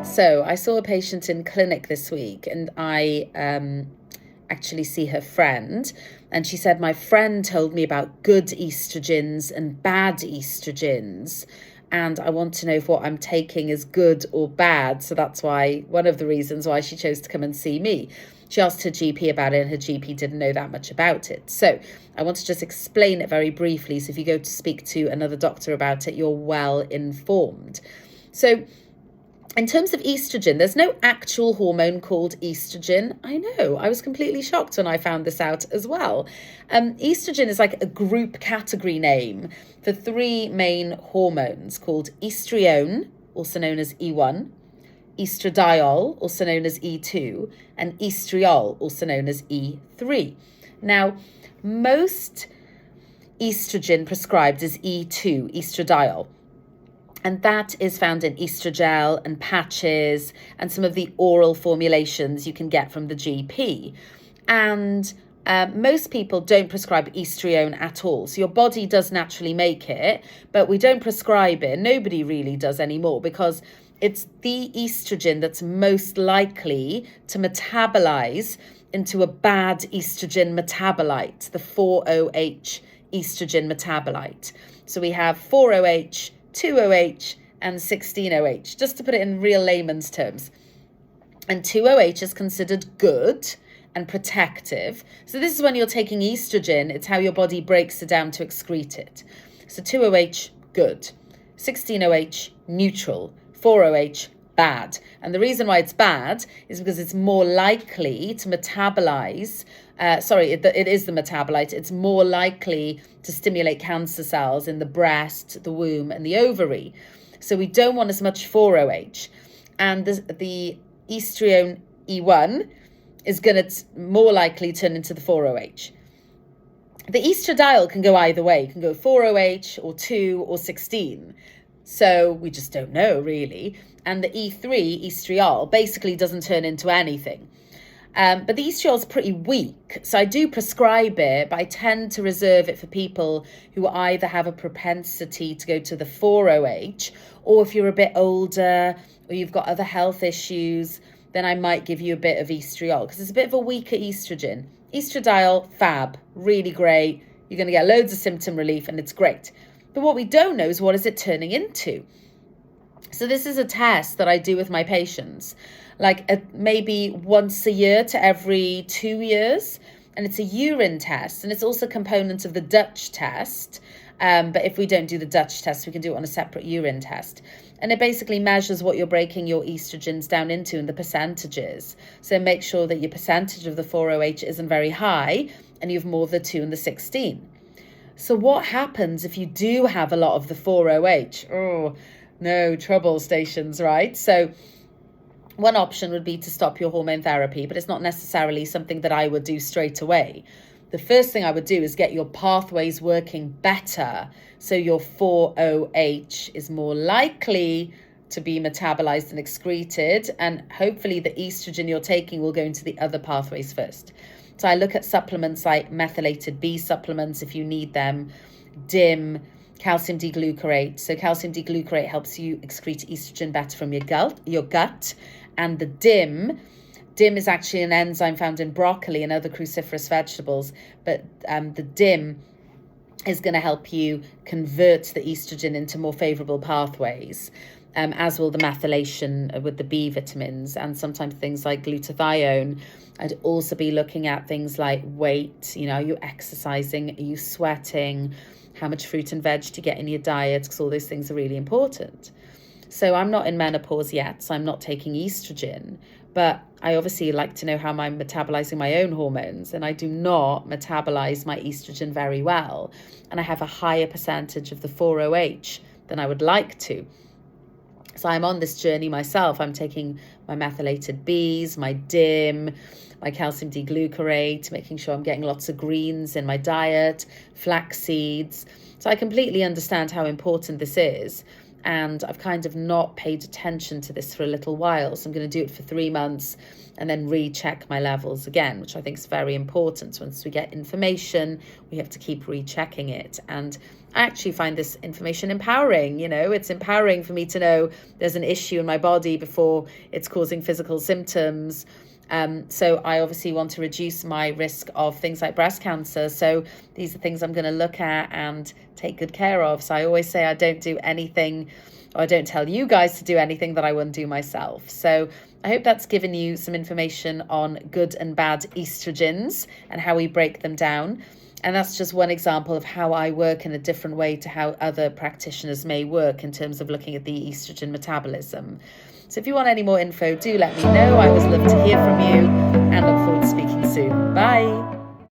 So I saw a patient in clinic this week, and I actually see her friend, and she said, my friend told me about good estrogens and bad estrogens, and I want to know if what I'm taking is good or bad. So that's why, one of the reasons why she chose to come and see me. She asked her GP about it, and her GP didn't know that much about it. So I want to just explain it very briefly, so if you go to speak to another doctor about it, you're well informed. So in terms of estrogen, there's no actual hormone called estrogen. I know, I was completely shocked when I found this out as well. Estrogen is like a group category name for three main hormones called estrione, also known as E1, estradiol, also known as E2, and estriol, also known as E3. Now, most estrogen prescribed is E2, estradiol. And that is found in estrogel and patches and some of the oral formulations you can get from the GP. And most people don't prescribe estrione at all. So your body does naturally make it, but we don't prescribe it. Nobody really does anymore, because it's the estrogen that's most likely to metabolize into a bad estrogen metabolite, the 4-OH estrogen metabolite. So we have 4-OH, 2-OH and 16-OH, just to put it in real layman's terms. And 2-OH is considered good and protective. So this is when you're taking estrogen, it's how your body breaks it down to excrete it. So 2-OH, good. 16-OH, neutral. 4-OH, bad. And the reason why it's bad is because it's more likely to metabolize, it is the metabolite, it's more likely to stimulate cancer cells in the breast, the womb, and the ovary. So we don't want as much 4-OH. And the estrione E1 is going to more likely turn into the 4-OH. The estradiol can go either way. It can go 4-OH or 2 or 16. So we just don't know, really. And the E3, estriol, basically doesn't turn into anything. But the estriol is pretty weak. So I do prescribe it, but I tend to reserve it for people who either have a propensity to go to the 4-OH, or if you're a bit older or you've got other health issues, then I might give you a bit of estriol, because it's a bit of a weaker estrogen. Estradiol, fab, really great. You're going to get loads of symptom relief, and it's great. But what we don't know is, what is it turning into? So this is a test that I do with my patients, like maybe once a year to every 2 years. And it's a urine test, and it's also a component of the Dutch test. But if we don't do the Dutch test, we can do it on a separate urine test. And it basically measures what you're breaking your estrogens down into and the percentages. So make sure that your percentage of the 4-OH isn't very high and you have more of the 2 and the 16. So what happens if you do have a lot of the 4-OH? Oh, no, trouble stations, right? So one option would be to stop your hormone therapy, but it's not necessarily something that I would do straight away. The first thing I would do is get your pathways working better, so your 4-OH is more likely to be metabolized and excreted, and hopefully the estrogen you're taking will go into the other pathways first. So I look at supplements like methylated B supplements if you need them, DIM, calcium D-glucarate. So calcium D-glucarate helps you excrete estrogen better from your gut. And the DIM is actually an enzyme found in broccoli and other cruciferous vegetables. But the DIM is going to help you convert the estrogen into more favorable pathways, as will the methylation with the B vitamins and sometimes things like glutathione. I'd also be looking at things like weight. Are you exercising? Are you sweating? How much fruit and veg do you get in your diet? Because all those things are really important. So I'm not in menopause yet, so I'm not taking estrogen. But I obviously like to know how I'm metabolizing my own hormones. And I do not metabolize my estrogen very well. And I have a higher percentage of the 4-OH than I would like to. So I'm on this journey myself. I'm taking my methylated Bs, my DIM, my calcium D-glucarate, making sure I'm getting lots of greens in my diet, flax seeds. So I completely understand how important this is. And I've kind of not paid attention to this for a little while. So I'm going to do it for 3 months and then recheck my levels again, which I think is very important. Once we get information, we have to keep rechecking it. And I actually find this information empowering. It's empowering for me to know there's an issue in my body before it's causing physical symptoms. So I obviously want to reduce my risk of things like breast cancer. So these are things I'm going to look at and take good care of. So I always say I don't do anything, or I don't tell you guys to do anything that I wouldn't do myself. So I hope that's given you some information on good and bad estrogens and how we break them down. And that's just one example of how I work in a different way to how other practitioners may work in terms of looking at the estrogen metabolism. So if you want any more info, do let me know. I always love to hear from you and look forward to speaking